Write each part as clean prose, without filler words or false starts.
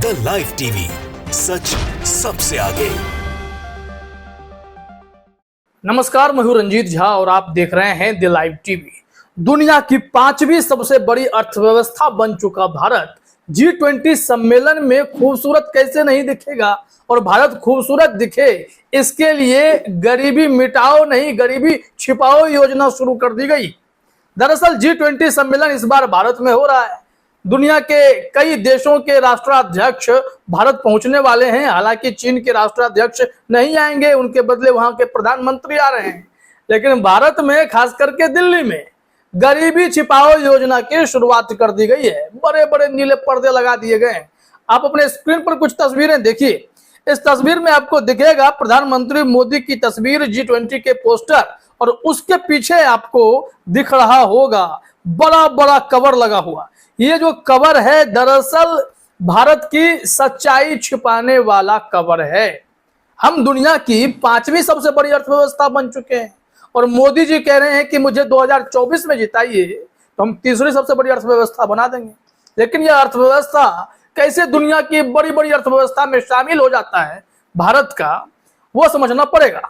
The live TV, सच सबसे आगे। नमस्कार, मैं हूं रंजीत झा और आप देख रहे हैं द लाइव टीवी। दुनिया की 5वीं सबसे बड़ी अर्थव्यवस्था बन चुका भारत G20 सम्मेलन में खूबसूरत कैसे नहीं दिखेगा। और भारत खूबसूरत दिखे इसके लिए गरीबी मिटाओ नहीं गरीबी छिपाओ योजना शुरू कर दी गई। दरअसल G20 सम्मेलन इस बार भारत में हो रहा है। दुनिया के कई देशों के राष्ट्राध्यक्ष भारत पहुंचने वाले हैं। हालांकि चीन के राष्ट्राध्यक्ष नहीं आएंगे, उनके बदले वहां के प्रधानमंत्री आ रहे हैं। लेकिन भारत में, खास करके दिल्ली में, गरीबी छिपाओ योजना की शुरुआत कर दी गई है। बड़े बड़े नीले पर्दे लगा दिए गए हैं। आप अपने स्क्रीन पर कुछ तस्वीरें देखिए। इस तस्वीर में आपको दिखेगा प्रधानमंत्री मोदी की तस्वीर, G20 के पोस्टर, और उसके पीछे आपको दिख रहा होगा बड़ा बड़ा कवर लगा हुआ। ये जो कवर है दरअसल भारत की सच्चाई छिपाने वाला कवर है। हम दुनिया की 5वीं सबसे बड़ी अर्थव्यवस्था बन चुके हैं और मोदी जी कह रहे हैं कि मुझे 2024 में जिताइए तो हम तीसरी सबसे बड़ी अर्थव्यवस्था बना देंगे। लेकिन यह अर्थव्यवस्था कैसे दुनिया की बड़ी बड़ी अर्थव्यवस्था में शामिल हो जाता है भारत का, वो समझना पड़ेगा।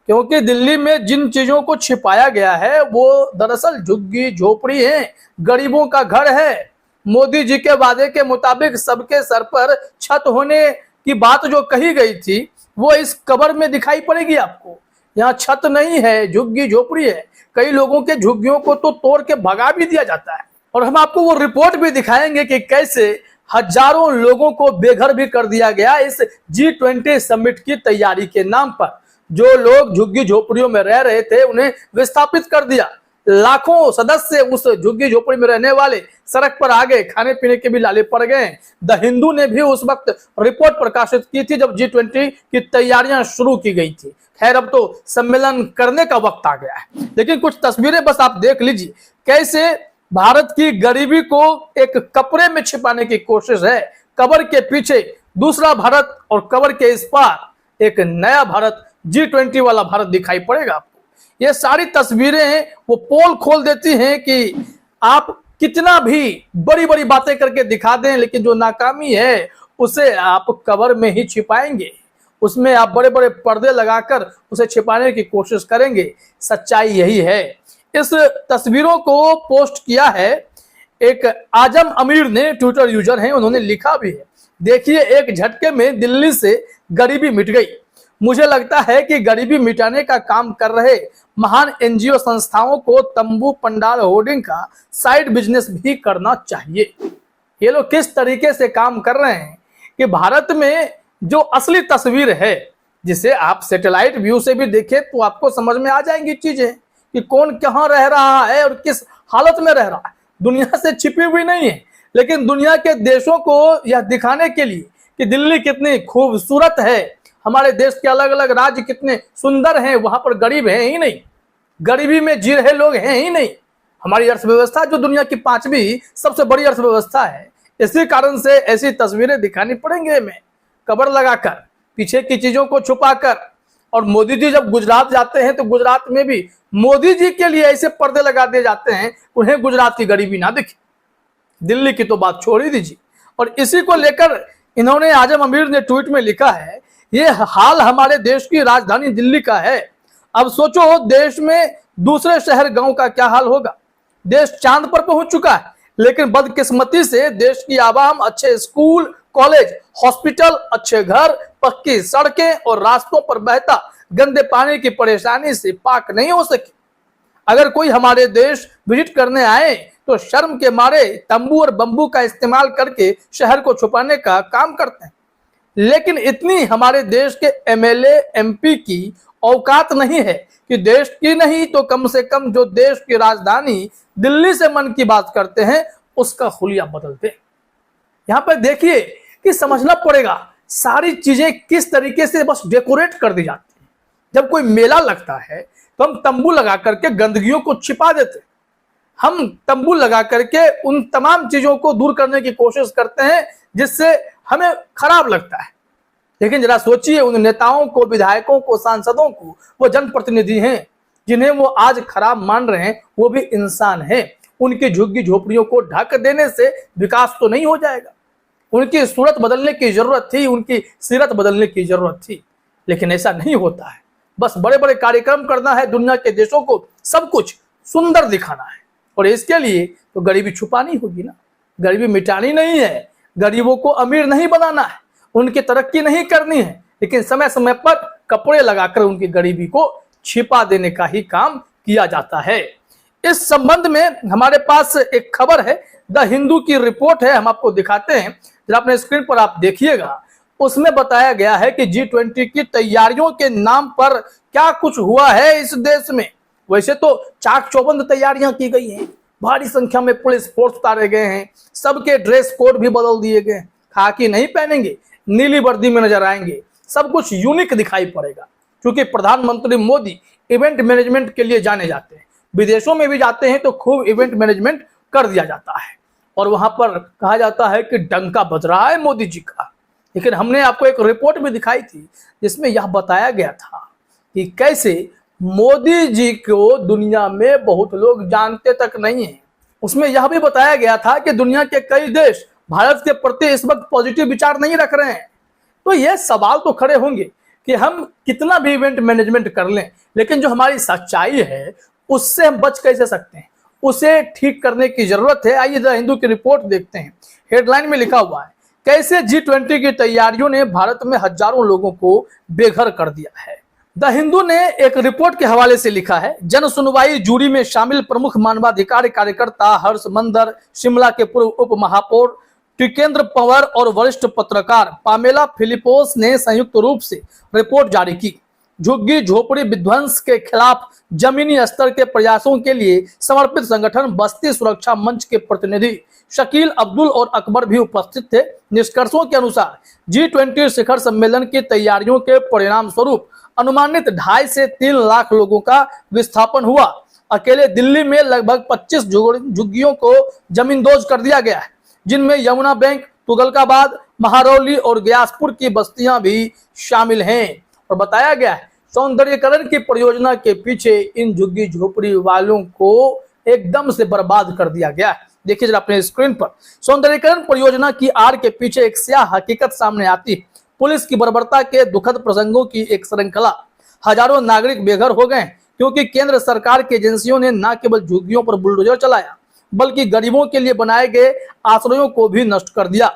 क्योंकि दिल्ली में जिन चीजों को छिपाया गया है वो दरअसल झुग्गी झोपड़ी है, गरीबों का घर है। मोदी जी के वादे के मुताबिक सबके सर पर छत होने की बात जो कही गई थी वो इस कवर में दिखाई पड़ेगी आपको। यहाँ छत नहीं है, झुग्गी झोपड़ी है। कई लोगों के झुग्गियों को तो तोड़ के भगा भी दिया जाता है। और हम आपको वो रिपोर्ट भी दिखाएंगे कि कैसे हजारों लोगों को बेघर भी कर दिया गया इस G20 समिट की तैयारी के नाम पर। जो लोग झुग्गी झोपड़ियों में रह रहे थे उन्हें विस्थापित कर दिया। लाखों सदस्य उस झुग्गी झोपड़ी में रहने वाले सड़क पर आ गए, खाने पीने के भी लाले पड़ गए। द हिंदू ने भी उस वक्त रिपोर्ट प्रकाशित की थी जब G20 की तैयारियां शुरू की गई थी। खैर, अब तो सम्मेलन करने का वक्त आ गया है। लेकिन कुछ तस्वीरें बस आप देख लीजिए कैसे भारत की गरीबी को एक कपड़े में छिपाने की कोशिश है। कवर के पीछे दूसरा भारत और कवर के इस पार एक नया भारत, G20 वाला भारत दिखाई पड़ेगा आपको। ये सारी तस्वीरें वो पोल खोल देती हैं कि आप कितना भी बड़ी बड़ी बातें करके दिखा दें, लेकिन जो नाकामी है उसे आप कवर में ही छिपाएंगे। उसमें आप बड़े बड़े पर्दे लगाकर उसे छिपाने की कोशिश करेंगे। सच्चाई यही है। इस तस्वीरों को पोस्ट किया है एक आजम अमीर ने, ट्विटर यूजर हैं, उन्होंने लिखा भी है, देखिए एक झटके में दिल्ली से गरीबी मिट गई। मुझे लगता है कि गरीबी मिटाने का काम कर रहे महान NGO संस्थाओं को तंबू पंडाल होर्डिंग का साइड बिजनेस भी करना चाहिए। ये लोग किस तरीके से काम कर रहे हैं कि भारत में जो असली तस्वीर है, जिसे आप सैटेलाइट व्यू से भी देखें तो आपको समझ में आ जाएंगी चीजें कि कौन कहां रह रहा है और किस हालत में रह रहा है। दुनिया से छिपी हुई नहीं है, लेकिन दुनिया के देशों को यह दिखाने के लिए कि दिल्ली कितनी खूबसूरत है, हमारे देश के अलग अलग राज्य कितने सुंदर हैं, वहां पर गरीब हैं ही नहीं, गरीबी में जी रहे लोग हैं ही नहीं। हमारी अर्थव्यवस्था जो दुनिया की 5वीं सबसे बड़ी अर्थव्यवस्था है, इसी कारण से ऐसी तस्वीरें दिखानी पड़ेंगी हमें, कवर लगाकर, पीछे की चीजों को छुपाकर। और मोदी जी जब गुजरात जाते हैं तो गुजरात में भी मोदी जी के लिए ऐसे पर्दे लगा दिए जाते हैं उन्हें गुजरात की गरीबी ना दिखे। दिल्ली की तो बात छोड़ ही दीजिए। और इसी को लेकर इन्होंने, आजम अमीर ने ट्वीट में लिखा है, ये हाल हमारे देश की राजधानी दिल्ली का है। अब सोचो देश में दूसरे शहर गांव का क्या हाल होगा। देश चांद पर पहुंच चुका है, लेकिन बदकिस्मती से देश की आवाम अच्छे स्कूल, कॉलेज, हॉस्पिटल, अच्छे घर, पक्की सड़कें और रास्तों पर बहता गंदे पानी की परेशानी से पाक नहीं हो सकी। अगर कोई हमारे देश विजिट करने आए तो शर्म के मारे तंबू और बंबू का इस्तेमाल करके शहर को छुपाने का काम करते हैं। लेकिन इतनी हमारे देश के MLA MP की औकात नहीं है कि देश की नहीं तो कम से कम जो देश की राजधानी दिल्ली से मन की बात करते हैं उसका हुलिया बदलते। यहाँ पर देखिए कि समझना पड़ेगा सारी चीजें किस तरीके से बस डेकोरेट कर दी जाती है। जब कोई मेला लगता है तो हम तंबू लगा करके गंदगियों को छिपा देते, हम तंबू लगा करके उन तमाम चीजों को दूर करने की कोशिश करते हैं जिससे हमें खराब लगता है। लेकिन जरा सोचिए उन नेताओं को, विधायकों को, सांसदों को, वो जनप्रतिनिधि हैं जिन्हें वो आज खराब मान रहे हैं, वो भी इंसान हैं। उनकी झुग्गी झोपड़ियों को ढक देने से विकास तो नहीं हो जाएगा। उनकी सूरत बदलने की जरूरत थी, उनकी सीरत बदलने की जरूरत थी। लेकिन ऐसा नहीं होता है। बस बड़े बड़े कार्यक्रम करना है, दुनिया के देशों को सब कुछ सुंदर दिखाना है, और इसके लिए तो गरीबी छुपानी होगी ना। गरीबी मिटानी नहीं है, गरीबों को अमीर नहीं बनाना है, उनकी तरक्की नहीं करनी है, लेकिन समय समय पर कपड़े लगाकर उनकी गरीबी को छिपा देने का ही काम किया जाता है। इस संबंध में हमारे पास एक खबर है, द हिंदू की रिपोर्ट है, हम आपको दिखाते हैं, जरा अपने स्क्रीन पर आप देखिएगा। उसमें बताया गया है कि G20 की तैयारियों के नाम पर क्या कुछ हुआ है इस देश में। वैसे तो चाक चौबंद तैयारियां की गई हैं, भारी संख्या में पुलिस फोर्स उतारे गए हैं, सबके ड्रेस कोड भी बदल दिए गए, खाकी नहीं पहनेंगे, नीली वर्दी में नजर आएंगे, सब कुछ यूनिक दिखाई पड़ेगा। क्योंकि प्रधानमंत्री मोदी इवेंट मैनेजमेंट के लिए जाने जाते हैं, विदेशों में भी जाते हैं तो खूब इवेंट मैनेजमेंट कर दिया जाता है, और वहां पर कहा जाता है कि डंका बज रहा है मोदी जी का। लेकिन हमने आपको एक रिपोर्ट भी दिखाई थी जिसमें यह बताया गया था कि कैसे मोदी जी को दुनिया में बहुत लोग जानते तक नहीं है। उसमें यह भी बताया गया था कि दुनिया के कई देश भारत के प्रति इस वक्त पॉजिटिव विचार नहीं रख रहे हैं। तो ये सवाल तो खड़े होंगे कि हम कितना भी इवेंट मैनेजमेंट कर लें, लेकिन जो हमारी सच्चाई है उससे हम बच कैसे सकते हैं, उसे ठीक करने की जरूरत है। आइए द हिंदू की रिपोर्ट देखते हैं। हेडलाइन में लिखा हुआ है, कैसे G20 की तैयारियों ने भारत में हजारों लोगों को बेघर कर दिया है। द हिंदू ने एक रिपोर्ट के हवाले से लिखा है, जन सुनवाई जूरी में शामिल प्रमुख मानवाधिकार कार्यकर्ता हर्ष मंदर, शिमला के पूर्व उप महापौर टिकेंद्र पंवर और वरिष्ठ पत्रकार पामेला फिलिपोस ने संयुक्त रूप से रिपोर्ट जारी की। झुग्गी झोपड़ी विध्वंस के खिलाफ जमीनी स्तर के प्रयासों के लिए समर्पित संगठन बस्ती सुरक्षा मंच के प्रतिनिधि शकील अब्दुल और अकबर भी उपस्थित थे। निष्कर्षों के अनुसार G20 शिखर सम्मेलन की तैयारियों के परिणाम स्वरूप अनुमानित 2.5 से 3 लाख लोगों का विस्थापन हुआ। अकेले दिल्ली में लगभग 25 झुग्गियों को जमींदोज कर दिया गया है, जिनमें यमुना बैंक, तुगलकाबाद, महारौली और ग्यासपुर की बस्तियां भी शामिल हैं। और बताया गया है सौंदर्यीकरण की परियोजना के पीछे इन झुग्गी झोपड़ी वालों को एकदम से बर्बाद कर दिया गया है। देखिए जरा अपने स्क्रीन पर, सौंदर्यीकरण परियोजना की आड़ के पीछे एक स्याह हकीकत सामने आती है। पुलिस की बर्बरता के दुखद प्रसंगों की एक श्रृंखला। हजारों नागरिक बेघर हो गए क्योंकि केंद्र सरकार की एजेंसियों ने न केवल झुग्गियों पर बुलडोजर चलाया, बल्कि गरीबों के लिए बनाए गए आश्रयों को भी नष्ट कर दिया।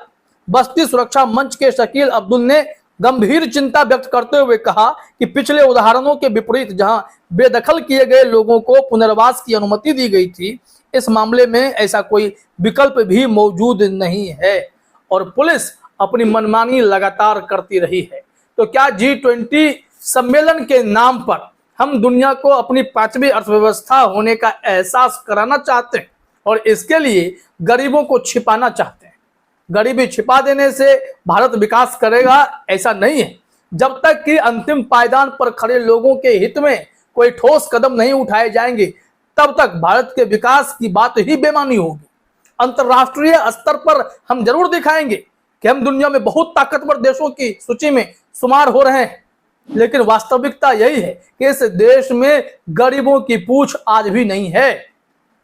बस्ती सुरक्षा मंच के शकील अब्दुल ने गंभीर चिंता व्यक्त करते हुए कहा कि पिछले उदाहरणों के विपरीत जहां बेदखल किए गए लोगों को पुनर्वास की अनुमति दी गई थी, इस मामले में ऐसा कोई विकल्प भी मौजूद नहीं है और पुलिस अपनी मनमानी लगातार करती रही है। तो क्या G20 सम्मेलन के नाम पर हम दुनिया को अपनी 5वीं अर्थव्यवस्था होने का एहसास कराना चाहते हैं और इसके लिए गरीबों को छिपाना चाहते हैं? गरीबी छिपा देने से भारत विकास करेगा ऐसा नहीं है। जब तक कि अंतिम पायदान पर खड़े लोगों के हित में कोई ठोस कदम नहीं उठाए जाएंगे, तब तक भारत के विकास की बात ही बेमानी होगी। अंतरराष्ट्रीय स्तर पर हम जरूर दिखाएंगे कि हम दुनिया में बहुत ताकतवर देशों की सूची में शुमार हो रहे हैं, लेकिन वास्तविकता यही है कि इस देश में गरीबों की पूछ आज भी नहीं है।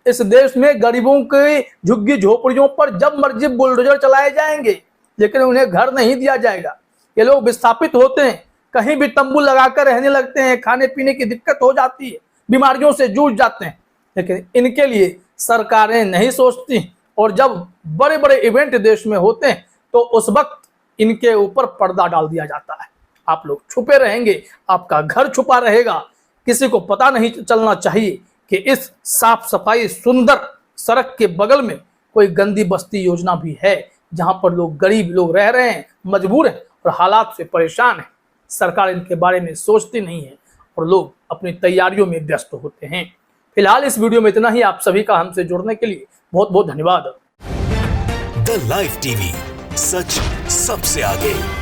इस देश में गरीबों के झुग्गी झोपड़ियों पर जब मर्जी बुलडोजर चलाए जाएंगे, लेकिन उन्हें घर नहीं दिया जाएगा। ये लोग विस्थापित होते हैं, कहीं भी तंबू लगाकर रहने लगते हैं, खाने पीने की दिक्कत हो जाती है, बीमारियों से जूझ जाते हैं, लेकिन इनके लिए सरकारें नहीं सोचती। और जब बड़े बड़े इवेंट देश में होते हैं तो उस वक्त इनके ऊपर पर्दा डाल दिया जाता है। आप लोग छुपे रहेंगे, आपका घर छुपा रहेगा, किसी को पता नहीं चलना चाहिए कि इस साफ सफाई सुंदर सड़क के बगल में कोई गंदी बस्ती योजना भी है, जहां पर लोग गरीब लोग रह रहे हैं, मजबूर हैं और हालात से परेशान हैं। सरकार इनके बारे में सोचती नहीं है और लोग अपनी तैयारियों में व्यस्त होते हैं। फिलहाल इस वीडियो में इतना ही। आप सभी का हमसे जुड़ने के लिए बहुत बहुत धन्यवाद। द लाइव टीवी, सच सबसे आगे।